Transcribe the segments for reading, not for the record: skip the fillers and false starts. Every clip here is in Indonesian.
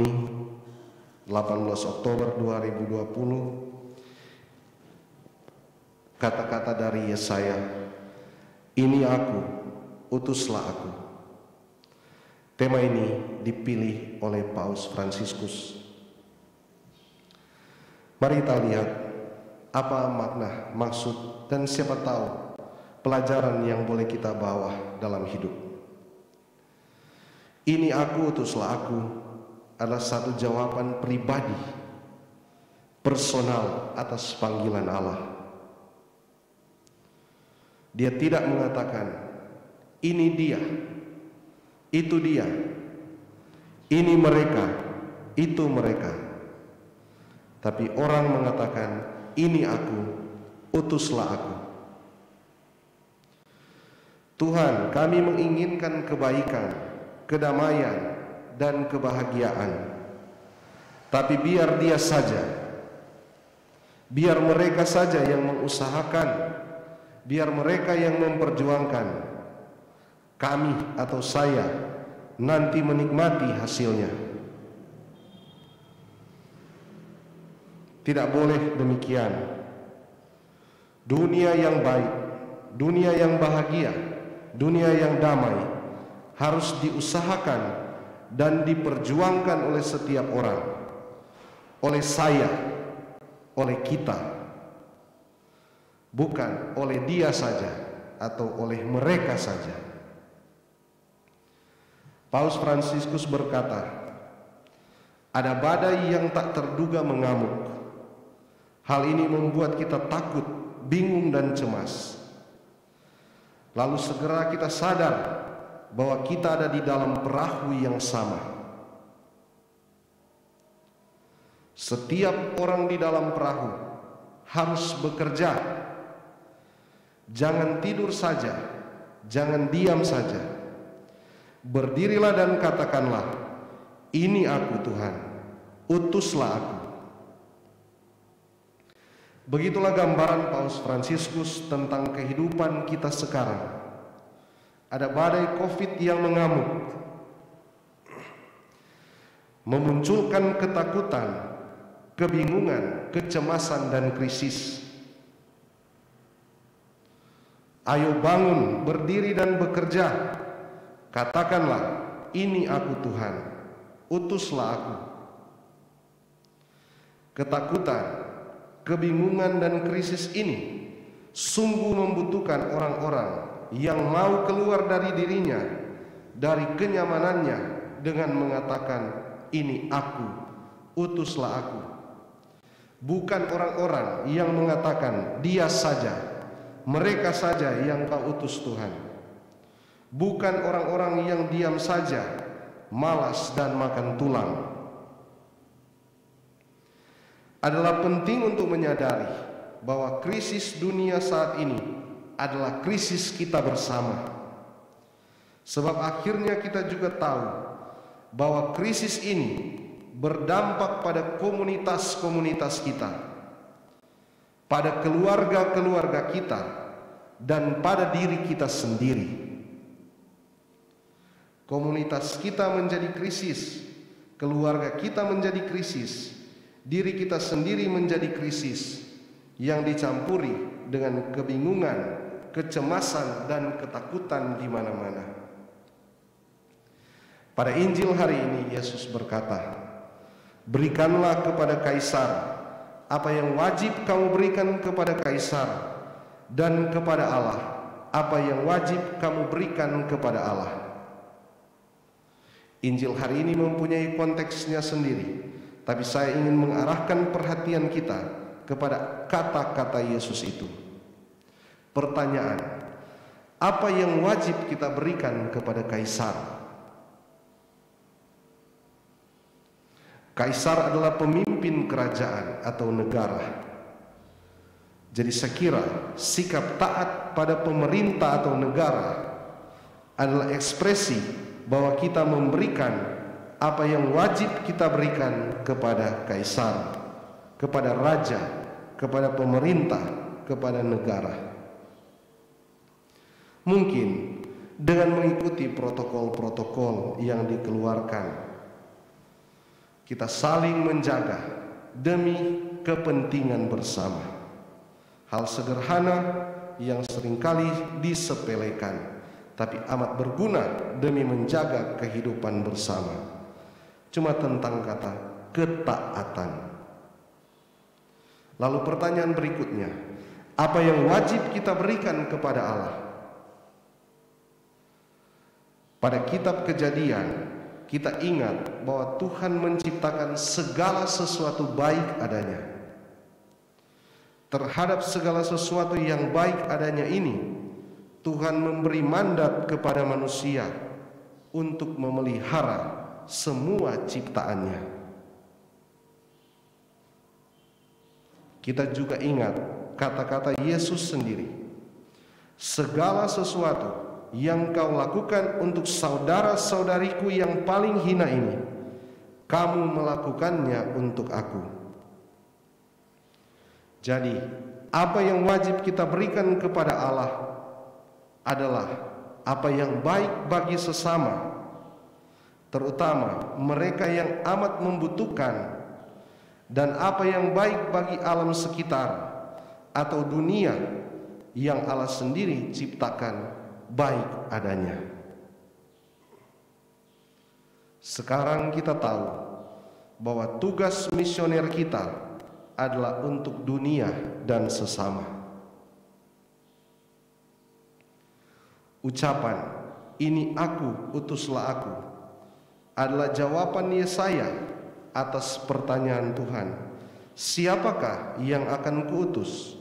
18 Oktober 2020, kata-kata dari Yesaya, "Ini aku, utuslah aku." Tema ini dipilih oleh Paus Fransiskus. Mari kita lihat apa makna, maksud, dan siapa tahu pelajaran yang boleh kita bawa dalam hidup. "Ini aku, utuslah aku" adalah satu jawaban pribadi, personal atas panggilan Allah. Dia tidak mengatakan, "Ini dia, itu dia, ini mereka, itu mereka." Tapi orang mengatakan, "Ini aku, utuslah aku." Tuhan, kami menginginkan kebaikan, kedamaian, dan kebahagiaan. Tapi biar dia saja, biar mereka saja yang mengusahakan, biar mereka yang memperjuangkan. Kami atau saya nanti menikmati hasilnya. Tidak boleh demikian. Dunia yang baik, dunia yang bahagia, dunia yang damai harus diusahakan dan diperjuangkan oleh setiap orang, oleh saya, oleh kita, bukan oleh dia saja atau oleh mereka saja. Paus Fransiskus berkata, "Ada badai yang tak terduga mengamuk. Hal ini membuat kita takut, bingung, dan cemas. Lalu segera kita sadar bahwa kita ada di dalam perahu yang sama. Setiap orang di dalam perahu harus bekerja. Jangan tidur saja, jangan diam saja. Berdirilah dan katakanlah, 'Ini aku Tuhan, utuslah aku.'" Begitulah gambaran Paus Fransiskus tentang kehidupan kita sekarang. Ada badai COVID yang mengamuk, memunculkan ketakutan, kebingungan, kecemasan, dan krisis. Ayo bangun, berdiri, dan bekerja. Katakanlah, "Ini aku Tuhan, utuslah aku." Ketakutan, kebingungan, dan krisis ini sungguh membutuhkan orang-orang yang mau keluar dari dirinya, dari kenyamanannya, dengan mengatakan, "Ini aku, utuslah aku." Bukan orang-orang yang mengatakan, "Dia saja, mereka saja yang kau utus Tuhan." Bukan orang-orang yang diam saja, malas dan makan tulang. Adalah penting untuk menyadari bahwa krisis dunia saat ini adalah krisis kita bersama. Sebab akhirnya kita juga tahu bahwa krisis ini berdampak pada komunitas-komunitas kita, pada keluarga-keluarga kita, dan pada diri kita sendiri. Komunitas kita menjadi krisis, keluarga kita menjadi krisis, diri kita sendiri menjadi krisis yang dicampuri dengan kebingungan, kecemasan, dan ketakutan di mana-mana. Pada Injil hari ini Yesus berkata, "Berikanlah kepada Kaisar apa yang wajib kamu berikan kepada Kaisar, dan kepada Allah apa yang wajib kamu berikan kepada Allah." Injil hari ini mempunyai konteksnya sendiri, tapi saya ingin mengarahkan perhatian kita kepada kata-kata Yesus itu. Pertanyaan, apa yang wajib kita berikan kepada Kaisar? Kaisar adalah pemimpin kerajaan atau negara. Jadi saya kira sikap taat pada pemerintah atau negara adalah ekspresi bahwa kita memberikan apa yang wajib kita berikan kepada Kaisar, kepada raja, kepada pemerintah, kepada negara. Mungkin dengan mengikuti protokol-protokol yang dikeluarkan, kita saling menjaga demi kepentingan bersama. Hal sederhana yang seringkali disepelekan, tapi amat berguna demi menjaga kehidupan bersama. Cuma tentang kata ketaatan. Lalu pertanyaan berikutnya, apa yang wajib kita berikan kepada Allah? Pada kitab Kejadian, kita ingat bahwa Tuhan menciptakan segala sesuatu baik adanya. Terhadap segala sesuatu yang baik adanya ini, Tuhan memberi mandat kepada manusia untuk memelihara semua ciptaannya. Kita juga ingat kata-kata Yesus sendiri, segala sesuatu yang kau lakukan untuk saudara-saudariku yang paling hina ini, kamu melakukannya untuk aku. Jadi, apa yang wajib kita berikan kepada Allah adalah apa yang baik bagi sesama, terutama mereka yang amat membutuhkan, dan apa yang baik bagi alam sekitar atau dunia yang Allah sendiri ciptakan baik adanya. Sekarang kita tahu bahwa tugas misioner kita adalah untuk dunia dan sesama. Ucapan "ini aku, utuslah aku" adalah jawaban Yesaya atas pertanyaan Tuhan, siapakah yang akan kuutus?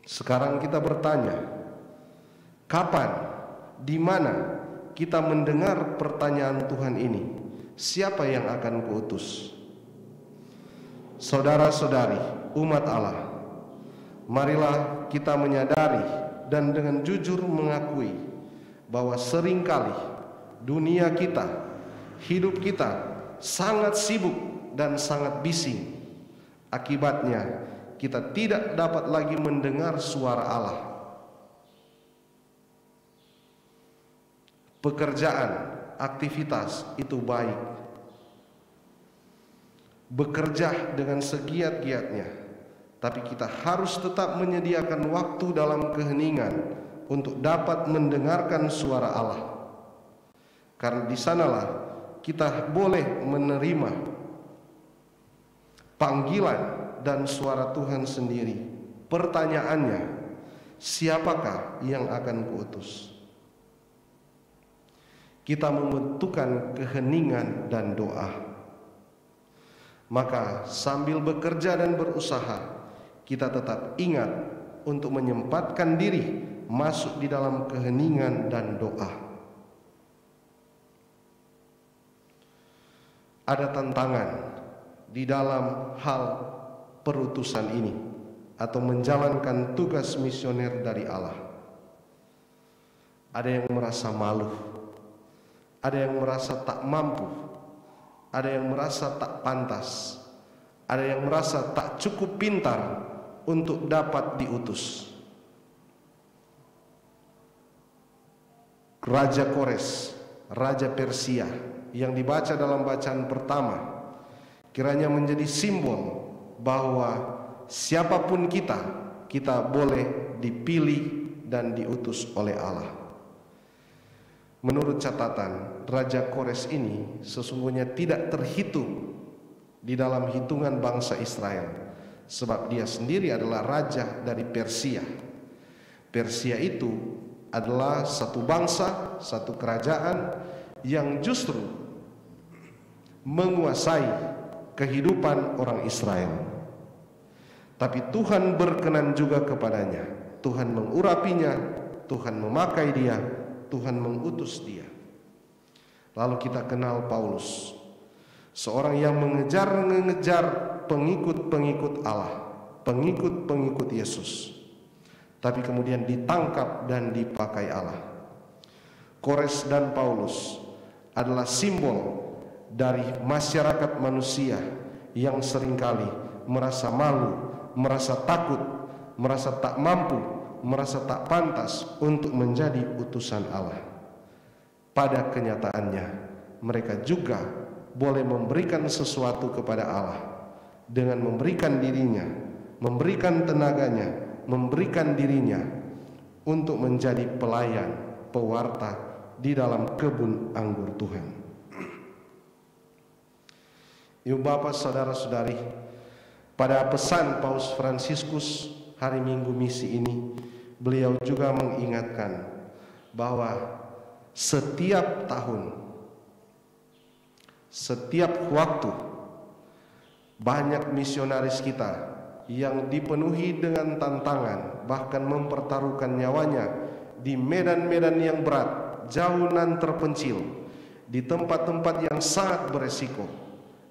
Sekarang kita bertanya, kapan, di mana kita mendengar pertanyaan Tuhan ini? Siapa yang akan kuutus? Saudara-saudari, umat Allah, marilah kita menyadari dan dengan jujur mengakui bahwa seringkali dunia kita, hidup kita sangat sibuk dan sangat bising. Akibatnya, kita tidak dapat lagi mendengar suara Allah. Pekerjaan, aktivitas itu baik. Bekerja dengan segiat-giatnya, tapi kita harus tetap menyediakan waktu dalam keheningan untuk dapat mendengarkan suara Allah. Karena di sanalah kita boleh menerima panggilan dan suara Tuhan sendiri. Pertanyaannya, siapakah yang akan kuutus? Kita membutuhkan keheningan dan doa. Maka sambil bekerja dan berusaha, kita tetap ingat untuk menyempatkan diri masuk di dalam keheningan dan doa. Ada tantangan di dalam hal perutusan ini atau menjalankan tugas misioner dari Allah. Ada yang merasa malu, ada yang merasa tak mampu, ada yang merasa tak pantas, ada yang merasa tak cukup pintar untuk dapat diutus. Raja Kores, Raja Persia yang dibaca dalam bacaan pertama, kiranya menjadi simbol bahwa siapapun kita boleh dipilih dan diutus oleh Allah. Menurut catatan, Raja Kores ini sesungguhnya tidak terhitung di dalam hitungan bangsa Israel, sebab dia sendiri adalah raja dari Persia. Persia itu adalah satu bangsa, satu kerajaan yang justru menguasai kehidupan orang Israel. Tapi Tuhan berkenan juga kepadanya. Tuhan mengurapinya, Tuhan memakai dia, Tuhan mengutus dia. Lalu kita kenal Paulus, seorang yang mengejar pengikut-pengikut Allah, pengikut-pengikut Yesus, tapi kemudian ditangkap dan dipakai Allah. Kores dan Paulus adalah simbol dari masyarakat manusia yang seringkali merasa malu, merasa takut, merasa tak mampu merasa tak pantas untuk menjadi utusan Allah. Pada kenyataannya, mereka juga boleh memberikan sesuatu kepada Allah dengan memberikan dirinya, memberikan tenaganya, memberikan dirinya untuk menjadi pelayan, pewarta di dalam kebun anggur Tuhan. Ibu bapak, saudara-saudari, pada pesan Paus Fransiskus hari Minggu misi ini, beliau juga mengingatkan bahwa setiap tahun, setiap waktu, banyak misionaris kita yang dipenuhi dengan tantangan, bahkan mempertaruhkan nyawanya di medan-medan yang berat, jauh nan terpencil, di tempat-tempat yang sangat beresiko.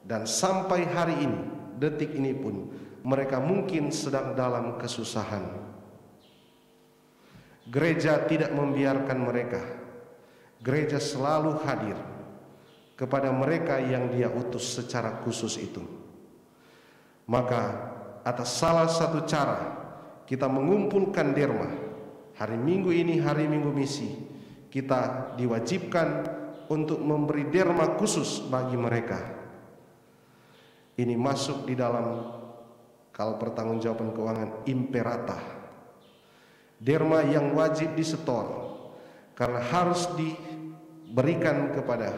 Dan sampai hari ini, detik ini pun, mereka mungkin sedang dalam kesusahan. Gereja tidak membiarkan mereka. Gereja selalu hadir kepada mereka yang Dia utus secara khusus itu. Maka atas salah satu cara kita mengumpulkan derma, hari Minggu ini hari Minggu misi, kita diwajibkan untuk memberi derma khusus bagi mereka. Ini masuk di dalam, kalau pertanggungjawaban keuangan, imperata, derma yang wajib disetor karena harus diberikan kepada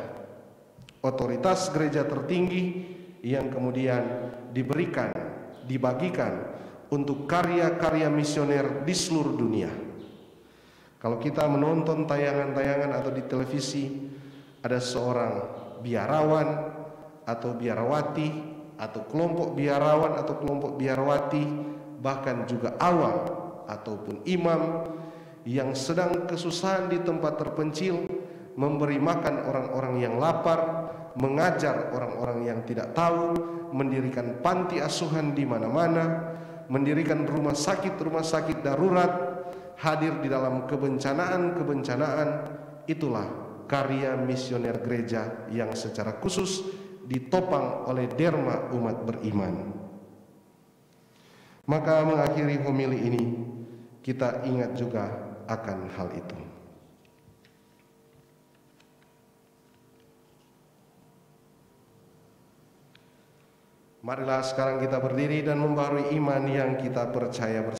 otoritas gereja tertinggi, yang kemudian dibagikan untuk karya-karya misioner di seluruh dunia. Kalau kita menonton tayangan-tayangan atau di televisi, ada seorang biarawan atau biarawati, atau kelompok biarawan atau kelompok biarawati, bahkan juga awam ataupun imam yang sedang kesusahan di tempat terpencil, memberi makan orang-orang yang lapar, mengajar orang-orang yang tidak tahu, mendirikan panti asuhan di mana-mana, mendirikan rumah sakit darurat, hadir di dalam kebencanaan. Itulah karya misioner gereja yang secara khusus ditopang oleh derma umat beriman. Maka mengakhiri homili ini, kita ingat juga akan hal itu. Marilah sekarang kita berdiri dan membaharui iman yang kita percaya bersama.